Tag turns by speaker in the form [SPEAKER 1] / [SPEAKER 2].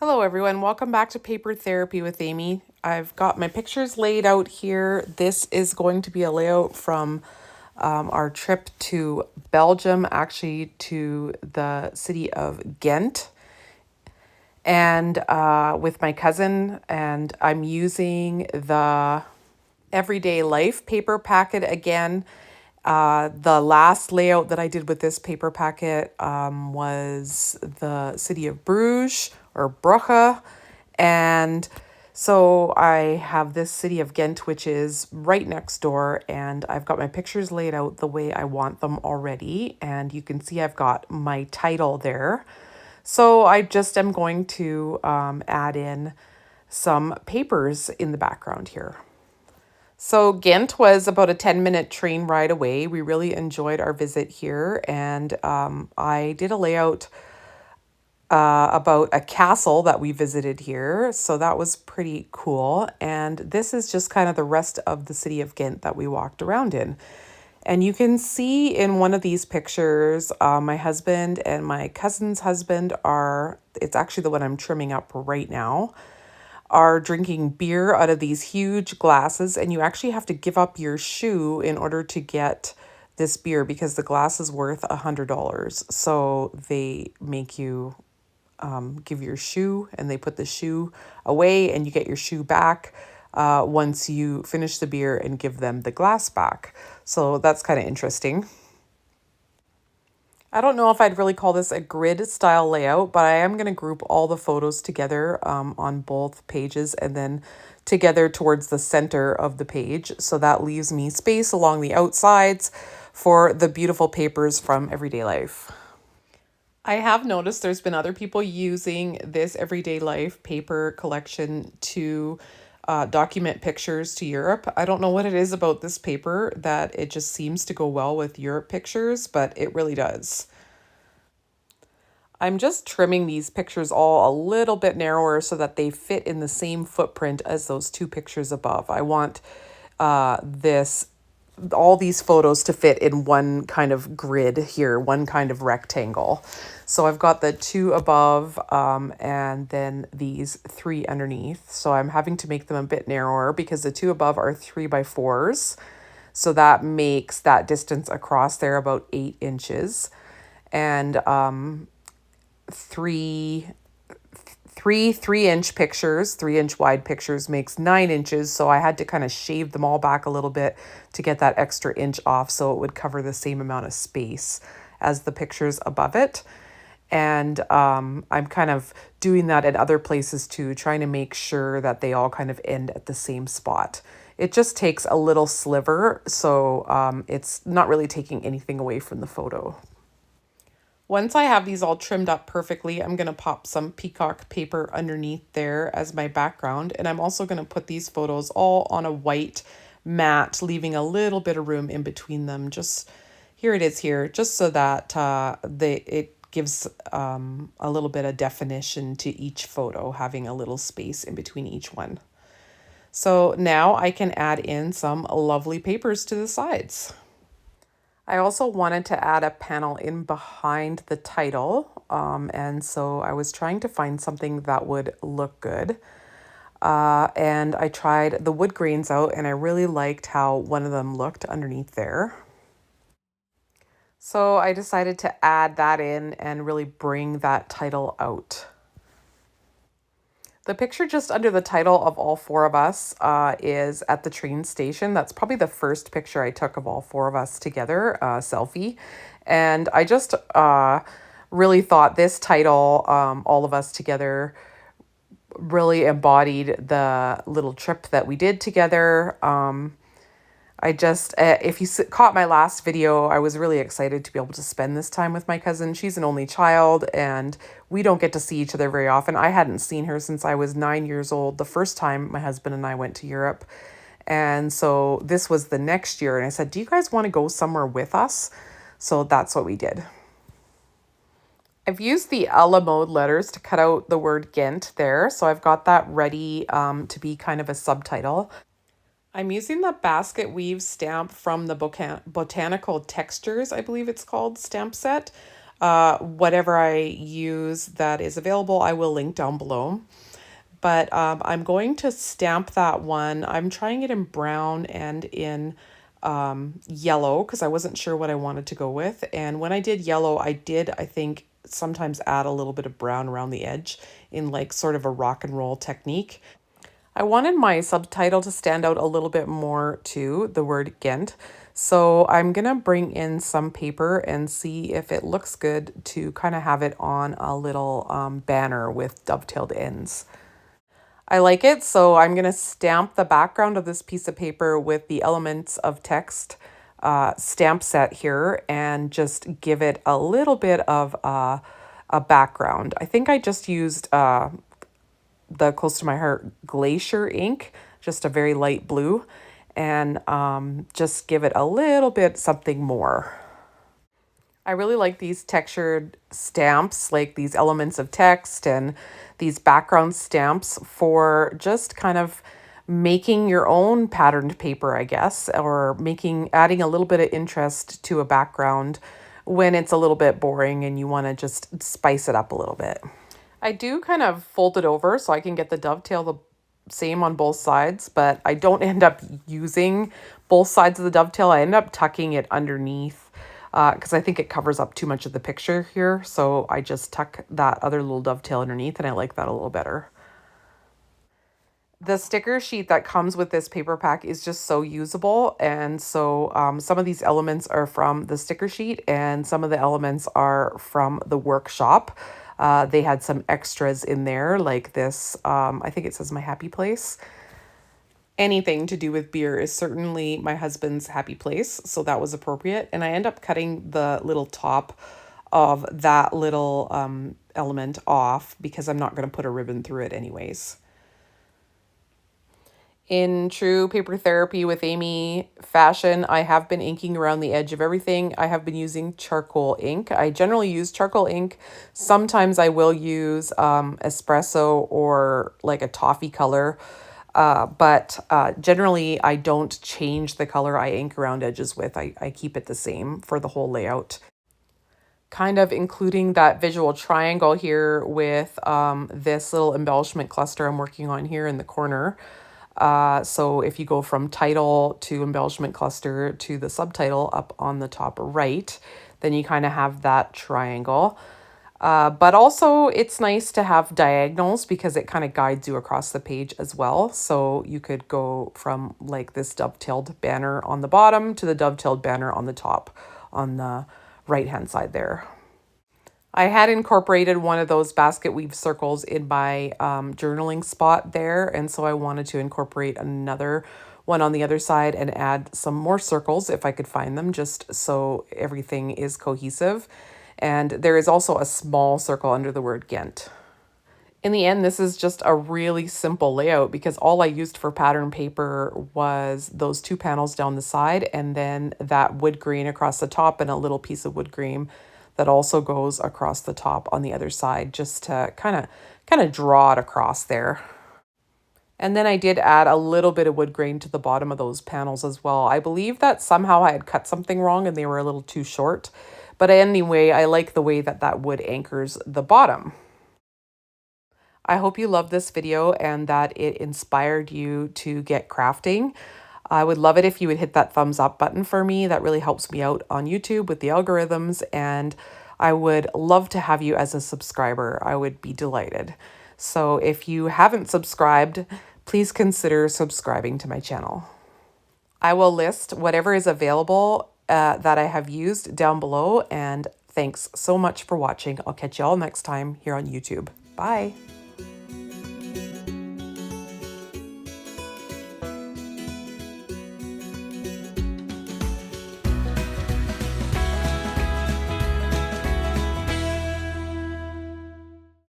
[SPEAKER 1] Hello everyone, welcome back to Paper Therapy with Amy. I've got my pictures laid out here. This is going to be a layout from our trip to Belgium, actually to the city of Ghent, and with my cousin, and I'm using the Everyday Life paper packet again. The last layout that I did with this paper packet was the city of Bruges or Brugge. And so I have this city of Ghent, which is right next door. And I've got my pictures laid out the way I want them already. And you can see I've got my title there. So I just am going to add in some papers in the background here. So Ghent was about a 10-minute train ride away. We really enjoyed our visit here, and I did a layout about a castle that we visited here, so that was pretty cool. And this is just kind of the rest of the city of Ghent that we walked around in. And you can see in one of these pictures, my husband and my cousin's husband it's actually the one I'm trimming up right now, are drinking beer out of these huge glasses, and you actually have to give up your shoe in order to get this beer because the glass is worth $100. So they make you give your shoe, and they put the shoe away, and you get your shoe back once you finish the beer and give them the glass back. So that's kind of interesting. I don't know if I'd really call this a grid style layout, but I am going to group all the photos together on both pages and then together towards the center of the page. So that leaves me space along the outsides for the beautiful papers from Everyday Life. I have noticed there's been other people using this Everyday Life paper collection to document pictures to Europe. I don't know what it is about this paper that it just seems to go well with Europe pictures, but it really does. I'm just trimming these pictures all a little bit narrower so that they fit in the same footprint as those two pictures above. I want all these photos to fit in one kind of grid here, one kind of rectangle. So I've got the two above and then these three underneath. So I'm having to make them a bit narrower because the two above are 3x4s. So that makes that distance across there about 8 inches. And three 3-inch pictures, 3-inch wide pictures makes 9 inches. So I had to kind of shave them all back a little bit to get that extra inch off so it would cover the same amount of space as the pictures above it. And I'm kind of doing that in other places too, trying to make sure that they all kind of end at the same spot. It just takes a little sliver, so it's not really taking anything away from the photo. Once I have these all trimmed up perfectly, I'm going to pop some peacock paper underneath there as my background. And I'm also going to put these photos all on a white mat, leaving a little bit of room in between them. Just here it is here, just so that it gives a little bit of definition to each photo, having a little space in between each one. So now I can add in some lovely papers to the sides. I also wanted to add a panel in behind the title, and so I was trying to find something that would look good. And I tried the wood grains out, and I really liked how one of them looked underneath there. So I decided to add that in and really bring that title out. The picture just under the title of all four of us is at the train station. That's probably the first picture I took of all four of us together, selfie. And I just really thought this title, all of us together, really embodied the little trip that we did together. If you caught my last video, I was really excited to be able to spend this time with my cousin. She's an only child, and we don't get to see each other very often. I hadn't seen her since I was 9 years old, the first time my husband and I went to Europe. And so this was the next year, and I said, do you guys want to go somewhere with us? So that's what we did. I've used the a la mode letters to cut out the word Ghent there, so I've got that ready to be kind of a subtitle. I'm using the basket weave stamp from the Botanical Textures, I believe it's called, stamp set. Whatever I use that is available, I will link down below. But I'm going to stamp that one. I'm trying it in brown and in yellow because I wasn't sure what I wanted to go with. And when I did yellow, I think, sometimes add a little bit of brown around the edge in like sort of a rock and roll technique. I wanted my subtitle to stand out a little bit more too, the word Ghent. So I'm going to bring in some paper and see if it looks good to kind of have it on a little banner with dovetailed ends. I like it, so I'm going to stamp the background of this piece of paper with the Elements of Text stamp set here and just give it a little bit of a background. I think I just used the Close to My Heart Glacier ink, just a very light blue, and just give it a little bit something more. I really like these textured stamps, like these Elements of Text and these background stamps for just kind of making your own patterned paper, I guess, or adding a little bit of interest to a background when it's a little bit boring and you want to just spice it up a little bit. I do kind of fold it over so I can get the dovetail the same on both sides, but I don't end up using both sides of the dovetail. I end up tucking it underneath because I think it covers up too much of the picture here. So I just tuck that other little dovetail underneath, and I like that a little better. The sticker sheet that comes with this paper pack is just so usable. And so some of these elements are from the sticker sheet and some of the elements are from the workshop. They had some extras in there like this. I think it says My Happy Place. Anything to do with beer is certainly my husband's happy place, so that was appropriate. And I end up cutting the little top of that little element off because I'm not going to put a ribbon through it anyways. In true paper therapy with Amy fashion, I have been inking around the edge of everything. I have been using charcoal ink. I generally use charcoal ink. Sometimes I will use espresso or like a toffee color. But generally, I don't change the color I ink around edges with. I keep it the same for the whole layout. Kind of including that visual triangle here with this little embellishment cluster I'm working on here in the corner. So if you go from title to embellishment cluster to the subtitle up on the top right, then you kind of have that triangle. But also it's nice to have diagonals because it kind of guides you across the page as well. So you could go from like this dovetailed banner on the bottom to the dovetailed banner on the top on the right hand side there. I had incorporated one of those basket weave circles in my journaling spot there. And so I wanted to incorporate another one on the other side and add some more circles if I could find them, just so everything is cohesive. And there is also a small circle under the word Ghent. In the end, this is just a really simple layout because all I used for pattern paper was those two panels down the side and then that wood grain across the top and a little piece of wood grain that also goes across the top on the other side just to kind of draw it across there. And then I did add a little bit of wood grain to the bottom of those panels as well. I believe that somehow I had cut something wrong and they were a little too short. But anyway, I like the way that that wood anchors the bottom. I hope you loved this video and that it inspired you to get crafting. I would love it if you would hit that thumbs up button for me. That really helps me out on YouTube with the algorithms, and I would love to have you as a subscriber. I would be delighted. So if you haven't subscribed, please consider subscribing to my channel. I will list whatever is available that I have used down below, and thanks so much for watching. I'll catch you all next time here on YouTube. Bye.